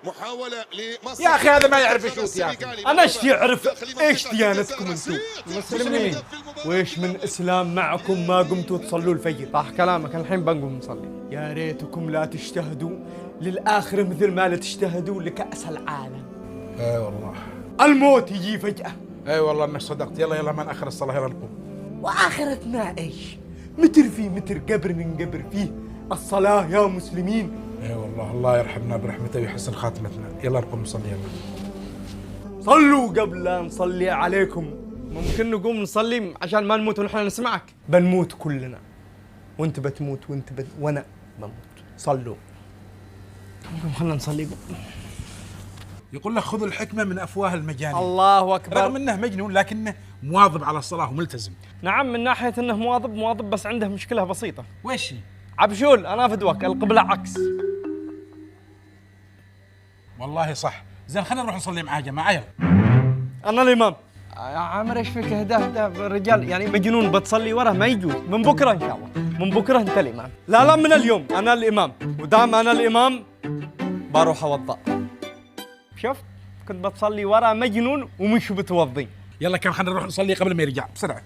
محاولة لمصر. يا أخي هذا ما يعرف يشوت يا أخي. أنا ايش يعرف ايش ديانتكم انتم؟ مسلمين. وايش من اسلام معكم ما قمتوا تصلوا الفجر؟ صح كلامك، الحين بنقوم نصلي. يا ريتكم لا تجتهدوا للآخرة مثل ما لا تجتهدوا لكأس العالم. اي والله، الموت يجي فجأة. اي والله انك صدقت. يلا يلا ما نأخر الصلاة، يلا نقوم. وآخرتنا ايش؟ متر في متر قبر ننقبر فيه. الصلاة يا مسلمين. اي والله، الله يرحمنا برحمته ويحسن خاتمتنا. يلا نقوم نصلي يلا. صلوا قبل لا نصلي عليكم. ممكن نقوم نصلي عشان ما نموت ونحن نسمعك؟ بنموت كلنا، وانت بتموت وانا بموت. صلوا. خلنا نصلي. يقول لك خذوا الحكمة من أفواه المجانين. الله أكبر. رغم أنه مجنون لكنه مواظب على الصلاة وملتزم. نعم، من ناحية أنه مواظب بس عنده مشكلة بسيطة. ويش هي؟ عبشول أنا فدوك، القبلة عكس. والله صح. زين خلينا نروح نصلي معاه جماعة يلا. أنا الإمام. يا عامر ايش فيك؟ اهدى الرجال يعني مجنون بتصلي وراه ما يجوز. من بكرة إن شاء الله، من بكرة أنت الإمام. لا من اليوم أنا الإمام، ودام أنا الإمام بروح أوضأ. شفت؟ كنت بتصلي وراه مجنون ومش بتوضي. يلا كم خلينا نروح نصلي قبل ما يرجع بسرعة.